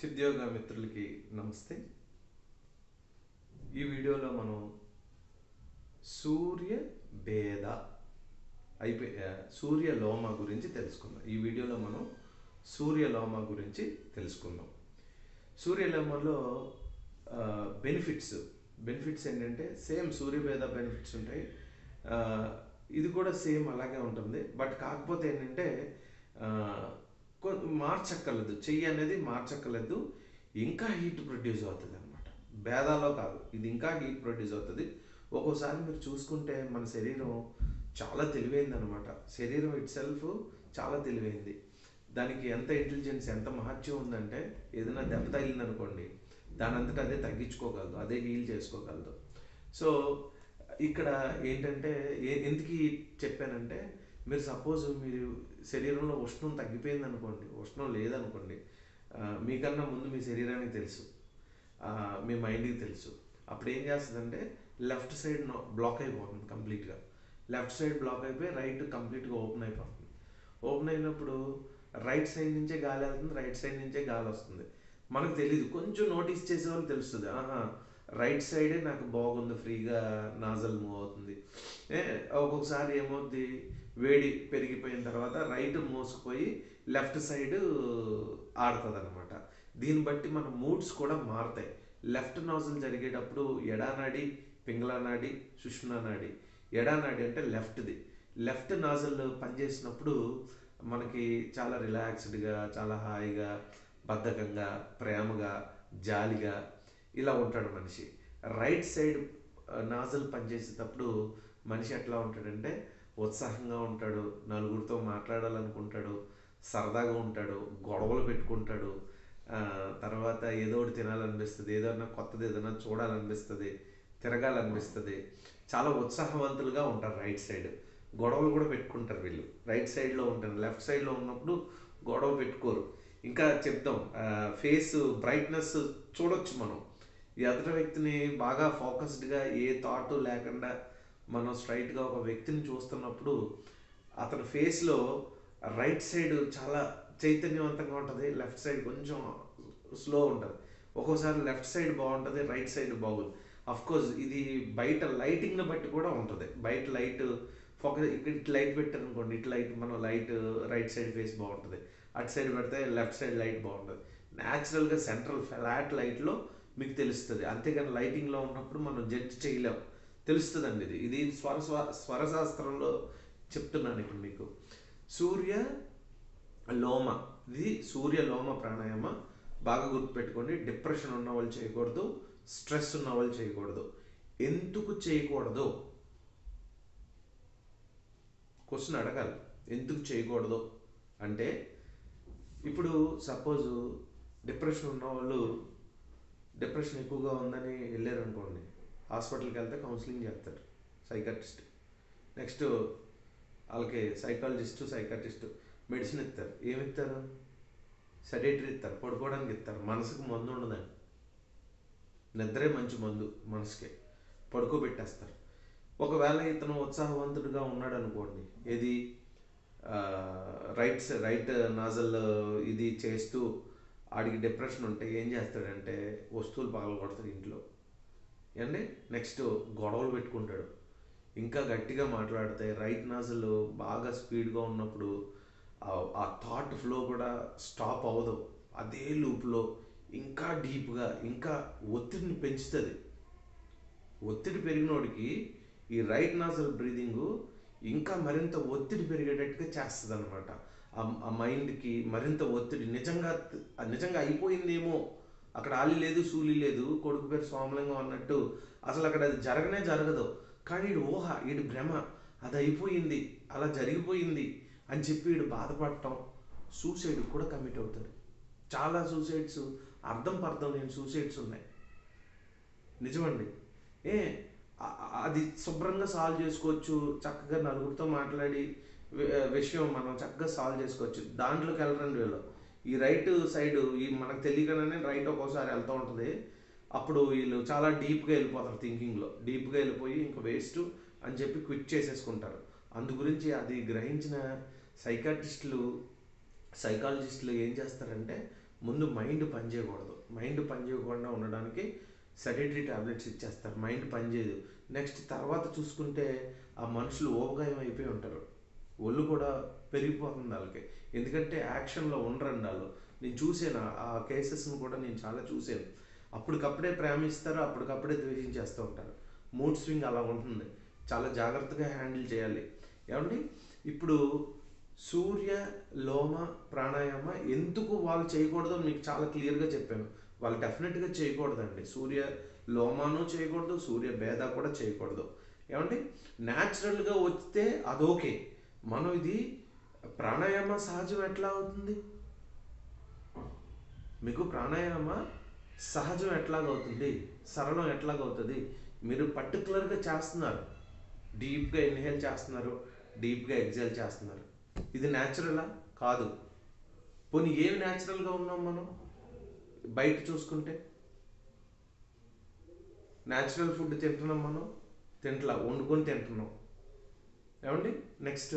చిద్యోగ మిత్రులకి నమస్తే. ఈ వీడియోలో మనం సూర్య భేద సూర్యలోమ గురించి తెలుసుకుందాం. ఈ వీడియోలో మనం సూర్యలోమ గురించి తెలుసుకుందాం. సూర్యలోమలో బెనిఫిట్స్ ఏంటంటే సేమ్ సూర్యభేద బెనిఫిట్స్ ఉంటాయి. ఇది కూడా సేమ్ అలాగే ఉంటుంది. బట్ కాకపోతే ఏంటంటే మార్చక్కర్లేదు, చెయ్యి అనేది మార్చక్కర్లేదు, ఇంకా హీట్ ప్రొడ్యూస్ అవుతుంది అనమాట. భేదాలో కాదు, ఇది ఇంకా హీట్ ప్రొడ్యూస్ అవుతుంది. ఒక్కోసారి మీరు చూసుకుంటే మన శరీరం చాలా తెలివైంది అనమాట. శరీరం ఇట్ సెల్ఫ్ చాలా తెలివైంది. దానికి ఎంత ఇంటెలిజెన్స్, ఎంత మహత్యం ఉందంటే ఏదైనా దెబ్బ తగిలింది అనుకోండి, దాని అంతటా అదే తగ్గించుకోగలదు, అదే హీల్ చేసుకోగలదు. సో ఇక్కడ ఏంటంటే ఎందుకు చెప్పానంటే, మీరు సపోజ్ మీరు శరీరంలో ఉష్ణం తగ్గిపోయింది అనుకోండి, ఉష్ణం లేదనుకోండి, మీకన్నా ముందు మీ శరీరానికి తెలుసు, మీ మైండ్కి తెలుసు. అప్పుడు ఏం చేస్తుందంటే లెఫ్ట్ సైడ్ బ్లాక్ అయిపోతుంది కంప్లీట్గా. లెఫ్ట్ సైడ్ బ్లాక్ అయిపోయి రైట్ కంప్లీట్గా ఓపెన్ అయిపోతుంది. ఓపెన్ అయినప్పుడు రైట్ సైడ్ నుంచే గాలి వెళ్తుంది, రైట్ సైడ్ నుంచే గాలి వస్తుంది. మనకు తెలీదు, కొంచెం నోటీస్ చేసే వాళ్ళు తెలుస్తుంది, రైట్ సైడే నాకు బాగుంది, ఫ్రీగా నాజల్ మూవ్ అవుతుంది. ఒక్కొక్కసారి ఏమవుద్ది, వేడి పెరిగిపోయిన తర్వాత రైట్ మోసుకుపోయి లెఫ్ట్ సైడ్ ఆడుతుంది అనమాట. దీన్ని బట్టి మన మూడ్స్ కూడా మారుతాయి. లెఫ్ట్ నాజల్ జరిగేటప్పుడు ఎడానాడి, పింగళానాడి, సుష్మనానాడి. ఎడానాడి అంటే లెఫ్ట్ది. లెఫ్ట్ నాజల్ పనిచేసినప్పుడు మనకి చాలా రిలాక్స్డ్గా, చాలా హాయిగా, బద్ధకంగా, ప్రేమగా, జాలిగా ఇలా ఉంటాడు మనిషి. రైట్ సైడ్ నాజల్ పనిచేసేటప్పుడు మనిషి ఎట్లా ఉంటాడంటే ఉత్సాహంగా ఉంటాడు, నలుగురితో మాట్లాడాలనుకుంటాడు, సరదాగా ఉంటాడు, గొడవలు పెట్టుకుంటాడు, తర్వాత ఏదో ఒకటి తినాలనిపిస్తుంది, ఏదైనా కొత్తది ఏదైనా చూడాలనిపిస్తుంది, తిరగాలనిపిస్తుంది. చాలా ఉత్సాహవంతులుగా ఉంటారు రైట్ సైడ్. గొడవలు కూడా పెట్టుకుంటారు వీళ్ళు రైట్ సైడ్లో ఉంటారు. లెఫ్ట్ సైడ్లో ఉన్నప్పుడు గొడవ పెట్టుకోరు. ఇంకా చెప్తాం, ఫేస్ బ్రైట్నెస్ చూడొచ్చు మనం. ఈ ఎదుటి వ్యక్తిని బాగా ఫోకస్డ్గా, ఏ థాట్ లేకుండా మనం స్ట్రైట్గా ఒక వ్యక్తిని చూస్తున్నప్పుడు అతని ఫేస్లో రైట్ సైడ్ చాలా చైతన్యవంతంగా ఉంటుంది, లెఫ్ట్ సైడ్ కొంచెం స్లో ఉంటుంది. ఒక్కోసారి లెఫ్ట్ సైడ్ బాగుంటుంది, రైట్ సైడ్ బాగుంది. కోర్స్ ఇది బయట లైటింగ్ని బట్టి కూడా ఉంటుంది. బయట లైట్ ఫోకస్, ఇక్కడ ఇటు లైట్ పెట్టారు అనుకోండి, ఇటు లైట్ మనం లైట్ రైట్ సైడ్ ఫేస్ బాగుంటుంది, అటు సైడ్ పెడితే లెఫ్ట్ సైడ్ లైట్ బాగుంటుంది. న్యాచురల్గా సెంట్రల్ ఫ్లాట్ లైట్లో మీకు తెలుస్తుంది. అంతేగాని లైటింగ్లో ఉన్నప్పుడు మనం జడ్జ్ చేయలేం, తెలుస్తుందండి. ఇది స్వరశాస్త్రంలో చెప్తున్నాను ఇప్పుడు మీకు. సూర్య లోమ, ఇది సూర్యలోమ ప్రాణాయామ. బాగా గుర్తుపెట్టుకోండి. డిప్రెషన్ ఉన్న వాళ్ళు చేయకూడదు, స్ట్రెస్ ఉన్న వాళ్ళు చేయకూడదు. ఎందుకు చేయకూడదు క్వశ్చన్ అడగాలి. ఎందుకు చేయకూడదు అంటే, ఇప్పుడు సపోజ్ డిప్రెషన్ ఉన్న వాళ్ళు, డిప్రెషన్ ఎక్కువగా ఉందని వెళ్ళారు అనుకోండి, హాస్పిటల్కి వెళ్తే కౌన్సిలింగ్ చేస్తారు సైకాట్రిస్ట్. నెక్స్ట్ వాళ్ళకి సైకాట్రిస్ట్ మెడిసిన్ ఇస్తారు. ఏమి ఇస్తారు? సెడేటరీ ఇస్తారు, పడుకోవడానికి ఇస్తారు. మనసుకు మందు ఉండదండి, నిద్రే మంచి మందు మనసుకే, పడుకోబెట్టేస్తారు. ఒకవేళ ఇతను ఉత్సాహవంతుడిగా ఉన్నాడు అనుకోండి, ఏది రైట్ నాజల్ ఇది చేస్తూ ఆడికి డిప్రెషన్ ఉంటే ఏం చేస్తాడంటే వస్తువులు పగలగొడతాడు ఇంట్లో అండి. నెక్స్ట్ గొడవలు పెట్టుకుంటాడు, ఇంకా గట్టిగా మాట్లాడితే రైట్ నాజల్ బాగా స్పీడ్గా ఉన్నప్పుడు ఆ థాట్ ఫ్లో కూడా స్టాప్ అవ్వదు. అదే లూప్లో ఇంకా డీప్గా, ఇంకా ఒత్తిడిని పెంచుతుంది. ఒత్తిడి పెరిగినోడికి ఈ రైట్ నాజల్ బ్రీదింగ్ ఇంకా మరింత ఒత్తిడి పెరిగేటట్టుగా చేస్తుంది అనమాట. ఆ మైండ్కి మరింత ఒత్తిడి, నిజంగా అయిపోయిందేమో, అక్కడ ఆలి లేదు సూలి లేదు, కొడుకు పేరు సోమలింగం అన్నట్టు అసలు అక్కడ అది జరగదు. కానీ వీడు ఊహ, వీడి భ్రమ, అది అయిపోయింది, అలా జరిగిపోయింది అని చెప్పి వీడు బాధపడటం, సూసైడ్ కూడా కమిట్ అవుతాడు. చాలా సూసైడ్స్, అర్థం లేని సూసైడ్స్ ఉన్నాయి. నిజమండి. అది శుభ్రంగా సాల్వ్ చేసుకోవచ్చు, చక్కగా నలుగురితో మాట్లాడి విషయం మనం చక్కగా సాల్వ్ చేసుకోవచ్చు. దాంట్లోకి వెళ్ళరండి వీళ్ళు. ఈ రైట్ సైడ్ ఈ మనకు తెలియకుండానే రైట్ ఒక్కోసారి వెళ్తూ ఉంటుంది. అప్పుడు వీళ్ళు చాలా డీప్గా వెళ్ళిపోతారు, థింకింగ్లో డీప్గా వెళ్ళిపోయి ఇంకా వేస్ట్ అని చెప్పి క్విట్ చేసేసుకుంటారు. అందు గురించి అది గ్రహించిన సైకాలజిస్టులు ఏం చేస్తారంటే ముందు మైండ్ పనిచేయకూడదు. మైండ్ పనిచేయకుండా ఉండడానికి సెడేటరీ టాబ్లెట్స్ ఇచ్చేస్తారు, మైండ్ పనిచేయదు. నెక్స్ట్ తర్వాత చూసుకుంటే ఆ మనుషులు ఊబకాయం అయిపోయి ఉంటారు, ఒళ్ళు కూడా పెరిగిపోతుంది వాళ్ళకి. ఎందుకంటే యాక్షన్లో ఉండరండి వాళ్ళు. నేను చూసాను ఆ కేసెస్ని కూడా, నేను చాలా చూశాను. అప్పటికప్పుడే ప్రేమిస్తారు, అప్పటికప్పుడే ద్వేషించేస్తూ ఉంటారు. మూడ్ స్వింగ్ అలా ఉంటుంది, చాలా జాగ్రత్తగా హ్యాండిల్ చేయాలి. ఏమండి ఇప్పుడు సూర్య లోమ ప్రాణాయామ ఎందుకు వాళ్ళు చేయకూడదో మీకు చాలా క్లియర్గా చెప్పాను. వాళ్ళు డెఫినెట్గా చేయకూడదండి. సూర్య లోమాను చేయకూడదు, సూర్య భేద కూడా చేయకూడదు. ఏమండి న్యాచురల్గా వస్తే అదోకే. మనం ఇది ప్రాణాయామ సహజం ఎట్లా అవుతుంది? మీకు ప్రాణాయామ సహజం ఎట్లాగవుతుంది, సరళం ఎట్లాగవుతుంది? మీరు పర్టికులర్గా చేస్తున్నారు, డీప్గా ఇన్హేల్ చేస్తున్నారు, డీప్గా ఎగ్జేల్ చేస్తున్నారు. ఇది న్యాచురలా? కాదు. పోనీ ఏమి న్యాచురల్గా ఉన్నాం మనం? బయట చూసుకుంటే న్యాచురల్ ఫుడ్ తింటున్నాం మనం? తింటలా, వండుకొని తింటున్నాం. ఏమండి నెక్స్ట్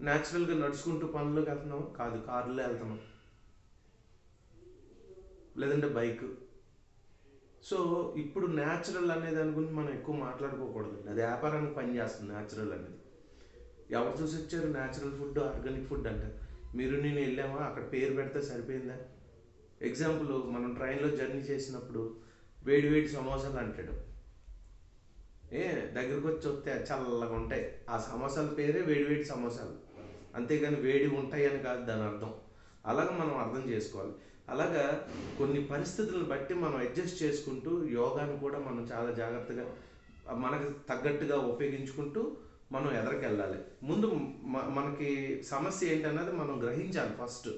న్యాచురల్గా నడుచుకుంటూ పనులకు వెళ్తున్నాం? కాదు, కారులో వెళ్తున్నాం, లేదంటే బైక్. సో ఇప్పుడు న్యాచురల్ అనే దాని గురించి మనం ఎక్కువ మాట్లాడుకోకూడదండి, అది వ్యాపారానికి పనిచేస్తుంది న్యాచురల్ అనేది. ఎవరు చూసి వచ్చారు న్యాచురల్ ఫుడ్, ఆర్గానిక్ ఫుడ్ అంటారు. మీరు నేను వెళ్ళామా, అక్కడ పేరు పెడితే సరిపోయిందా? ఎగ్జాంపుల్, మనం ట్రైన్లో జర్నీ చేసినప్పుడు వేడి వేడి సమోసాలు అంటాడు. దగ్గరకు వచ్చి వస్తే చల్లగా ఉంటాయి ఆ సమోసాల పేరే వేడి వేడి సమోసాలు, అంతేగాని వేడి ఉంటాయి అని కాదు దాని అర్థం. అలాగ మనం అర్థం చేసుకోవాలి. అలాగా కొన్ని పరిస్థితులను బట్టి మనం అడ్జస్ట్ చేసుకుంటూ యోగాను కూడా మనం చాలా జాగ్రత్తగా మనకు తగ్గట్టుగా ఉపయోగించుకుంటూ మనం ఎదరికెళ్ళాలి. ముందు మనకి సమస్య ఏంటన్నది మనం గ్రహించాలి ఫస్ట్,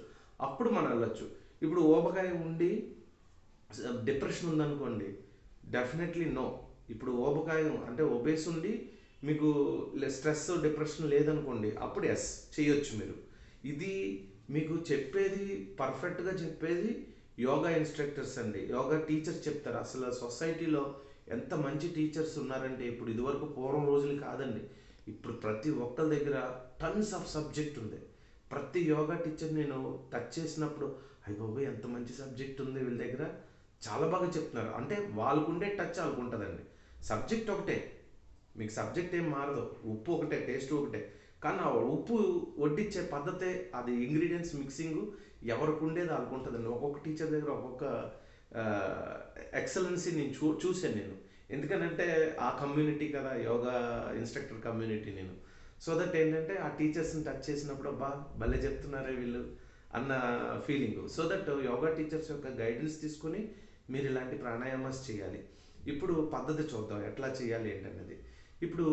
అప్పుడు మనం వెళ్ళొచ్చు. ఇప్పుడు ఊబకాయ ఉండి డిప్రెషన్ ఉందనుకోండి, డెఫినెట్లీ నో. ఇప్పుడు ఊబకాయం అంటే ఒబేస్ ఉండి మీకు స్ట్రెస్ డిప్రెషన్ లేదనుకోండి, అప్పుడు ఎస్ చేయొచ్చు మీరు. ఇది మీకు చెప్పేది, పర్ఫెక్ట్గా చెప్పేది యోగా ఇన్స్ట్రక్టర్స్ అండి, యోగా టీచర్స్ చెప్తారు. అసలు సొసైటీలో ఎంత మంచి టీచర్స్ ఉన్నారంటే, ఇప్పుడు ఇదివరకు పూర్వం రోజులు కాదండి, ఇప్పుడు ప్రతి ఒక్కరి దగ్గర టన్స్ ఆఫ్ సబ్జెక్ట్ ఉంది. ప్రతి యోగా టీచర్ నేను టచ్ చేసినప్పుడు అయ్య బాబోయ్ ఎంత మంచి సబ్జెక్ట్ ఉంది వీళ్ళ దగ్గర, చాలా బాగా చెప్తున్నారు. అంటే వాళ్ళకుండే టచ్ వాళ్ళకు ఉంటుందండి. సబ్జెక్ట్ ఒకటే, మీకు సబ్జెక్ట్ ఏం మారదు, ఉప్పు ఒకటే, టేస్ట్ ఒకటే. కానీ ఆ ఉప్పు వడ్డించే పద్ధతే, అది ఇంగ్రీడియంట్స్ మిక్సింగ్ ఎవరికి ఉండేది వాళ్ళకు ఉంటుందండి. ఒక్కొక్క టీచర్ దగ్గర ఒక్కొక్క ఎక్సలెన్సీ నేను చూశాను నేను. ఎందుకనంటే ఆ కమ్యూనిటీ కదా, యోగా ఇన్స్ట్రక్టర్ కమ్యూనిటీ నేను. సో దట్ ఏంటంటే ఆ టీచర్స్ని టచ్ చేసినప్పుడు అబ్బా భలే చెప్తున్నారే వీళ్ళు అన్న feeling. So that yoga teachers యొక్క గైడెన్స్ తీసుకుని మీరు ఇలాంటి ప్రాణాయామాస్ చేయాలి. ఇప్పుడు పద్ధతి చూద్దాం ఎట్లా చేయాలి ఏంటనేది. ఇప్పుడు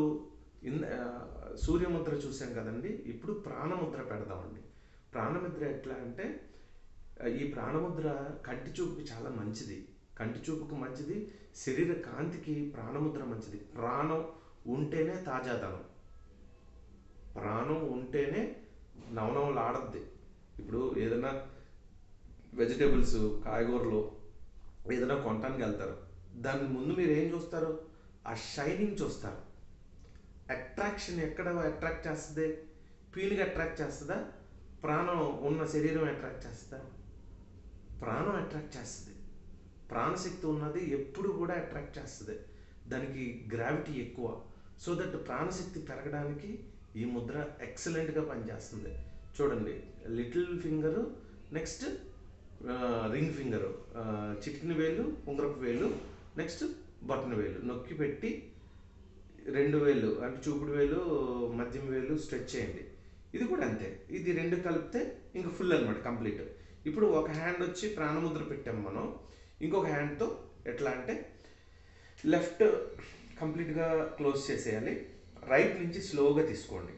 సూర్యముద్ర చూసాం కదండి, ఇప్పుడు ప్రాణముద్ర పెడదామండి. ప్రాణముద్ర ఎట్లా అంటే, ఈ ప్రాణముద్ర కంటి చూపుకి చాలా మంచిది, కంటి చూపుకు మంచిది, శరీర కాంతికి ప్రాణముద్ర మంచిది. ప్రాణం ఉంటేనే తాజాదనం, ప్రాణం ఉంటేనే నవనవలాడద్ది. ఇప్పుడు ఏదైనా వెజిటేబుల్స్, కాయగూరలు ఏదైనా కొనడానికి వెళ్తారు, దాని ముందు మీరు ఏం చూస్తారు? ఆ షైనింగ్ చూస్తారు. అట్రాక్షన్ ఎక్కడ అట్రాక్ట్ చేస్తుంది? పీలిగా అట్రాక్ట్ చేస్తుందా? ప్రాణం ఉన్న శరీరం అట్రాక్ట్ చేస్తుందా? ప్రాణం అట్రాక్ట్ చేస్తుంది. ప్రాణశక్తి ఉన్నది ఎప్పుడు కూడా అట్రాక్ట్ చేస్తుంది, దానికి గ్రావిటీ ఎక్కువ. సో దట్ ప్రాణశక్తి పెరగడానికి ఈ ముద్ర ఎక్సలెంట్గా పనిచేస్తుంది. చూడండి, little finger, next ring finger, చిటికిన వేలు, ఉంగరపు వేలు, నెక్స్ట్ బటన్ వేలు నొక్కి పెట్టి, రెండు వేలు అంటే చూపుడు వేలు, మధ్యం వేలు స్ట్రెచ్ చేయండి. ఇది కూడా అంతే, ఇది రెండు కలిపితే ఇంక ఫుల్ అనమాట, కంప్లీట్. ఇప్పుడు ఒక హ్యాండ్ వచ్చి ప్రాణముద్ర పెట్టాం మనం, ఇంకొక హ్యాండ్తో ఎట్లా అంటే లెఫ్ట్ కంప్లీట్గా క్లోజ్ చేసేయాలి, రైట్ నుంచి స్లోగా తీసుకోండి.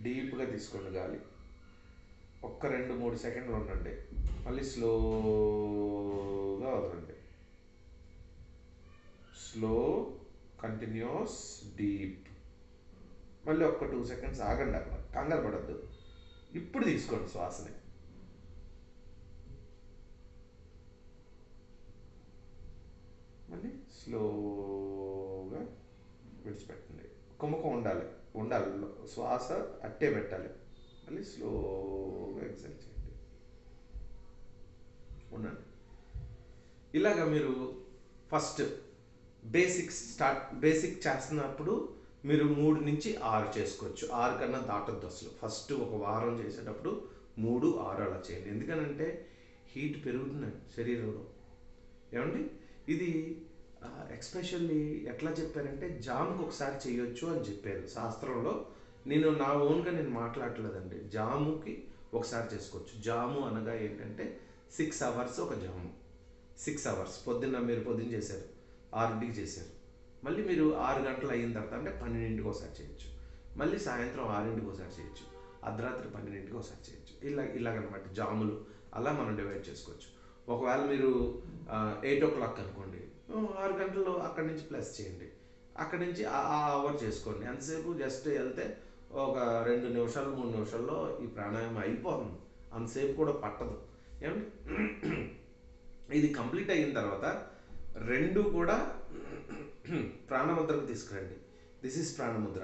డీప్గా తీసుకోండి గాలి, ఒక్క 2-3 సెకండ్లు ఉండండి, మళ్ళీ స్లోగా వదలండి. Slow, continuous, deep. మళ్ళీ ఒక్క 2 సెకండ్స్ ఆగండి, అక్కడ కంగారు పడద్దు. ఇప్పుడు తీసుకోండి శ్వాసని, మళ్ళీ స్లోగా విడిచిపెట్టండి. కుమ్మకం ఉండాలి. ఉండాలి. శ్వాస అట్టే పెట్టాలి. మళ్ళీ స్లోగా ఎక్సైల్ చేయండి. ఉండండి. ఇలాగా మీరు ఫస్ట్ బేసిక్ చేస్తున్నప్పుడు మీరు 3 నుంచి 6 చేసుకోవచ్చు. 6 కన్నా దాటొద్దు అసలు. ఫస్ట్ ఒక వారం చేసేటప్పుడు 3, 6 అలా చేయండి. ఎందుకనంటే హీట్ పెరుగుతుందండి శరీరంలో. ఏమండి ఇది ఎక్స్పెషల్లీ ఎట్లా చెప్పారంటే జాముకు ఒకసారి చేయొచ్చు అని చెప్పారు శాస్త్రంలో. నేను నా ఓన్గా నేను మాట్లాడలేదండి. జాముకి ఒకసారి చేసుకోవచ్చు. జాము అనగా ఏంటంటే 6 అవర్స్ ఒక జాము. 6 అవర్స్ పొద్దున్న చేశారు, 6కి చేశారు. మళ్ళీ మీరు 6 గంటలు అయిన తర్వాత అంటే 12కి ఒకసారి చేయొచ్చు. మళ్ళీ సాయంత్రం 6కి ఒకసారి చేయొచ్చు. అర్ధరాత్రి 12కి ఒకసారి చేయొచ్చు. ఇలాగనమాట జాములు. అలా మనం డివైడ్ చేసుకోవచ్చు. ఒకవేళ మీరు 8 o'clock అనుకోండి, 6 గంటలు అక్కడి నుంచి ప్లస్ చేయండి. అక్కడి నుంచి ఆ అవర్ చేసుకోండి. అంతసేపు జస్ట్ వెళ్తే ఒక 2 నిమిషాలు 3 నిమిషాల్లో ఈ ప్రాణాయామం అయిపోతుంది. అంతసేపు కూడా పట్టదు. ఏమండి ఇది కంప్లీట్ అయిన తర్వాత 2 కూడా ప్రాణముద్రకు తీసుకురండి. This is ప్రాణముద్ర.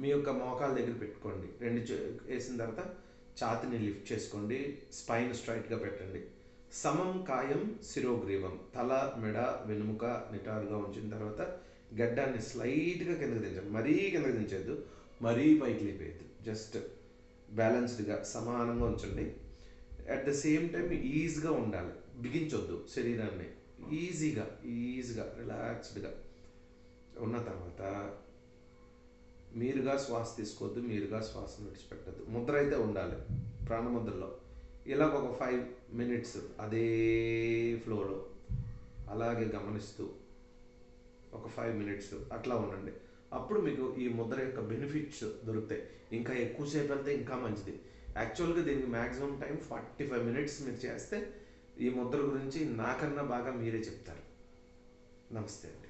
మీ యొక్క మోకాల దగ్గర పెట్టుకోండి. 2 వేసిన తర్వాత ఛాతిని లిఫ్ట్ చేసుకోండి. స్పైన్ స్ట్రైట్గా పెట్టండి. సమం కాయం శిరోగ్రీవం. తల, మెడ, వెనుముక నిటారుగా ఉంచిన తర్వాత గడ్డాన్ని స్లైట్గా కిందకి దించండి. మరీ కిందకి దించద్దు, మరీ పైకి లేపేయద్దు. జస్ట్ బ్యాలెన్స్డ్గా సమానంగా ఉంచండి. అట్ ద సేమ్ టైం ఈజీగా ఉండాలి. బిగించొద్దు శరీరాన్ని. ఈజీగా రిలాక్స్డ్గా ఉన్న తర్వాత మీరుగా శ్వాస తీసుకోవద్దు, మీరుగా శ్వాసను విడిచిపెట్టద్దు. ముద్ర అయితే ఉండాలి ప్రాణముద్రలో. ఇలాగ ఒక 5 minutes అదే ఫ్లోలో అలాగే గమనిస్తూ ఒక 5 minutes అట్లా ఉండండి. అప్పుడు మీకు ఈ ముద్ర యొక్క బెనిఫిట్స్ దొరుకుతాయి. ఇంకా ఎక్కువసేపు వెళ్తే ఇంకా మంచిది. యాక్చువల్గా దీనికి మ్యాక్సిమం టైం 45 minutes మీరు చేస్తే ఈ ముద్ర గురించి నాకన్నా బాగా మీరే చెప్తారు. నమస్తే అండి.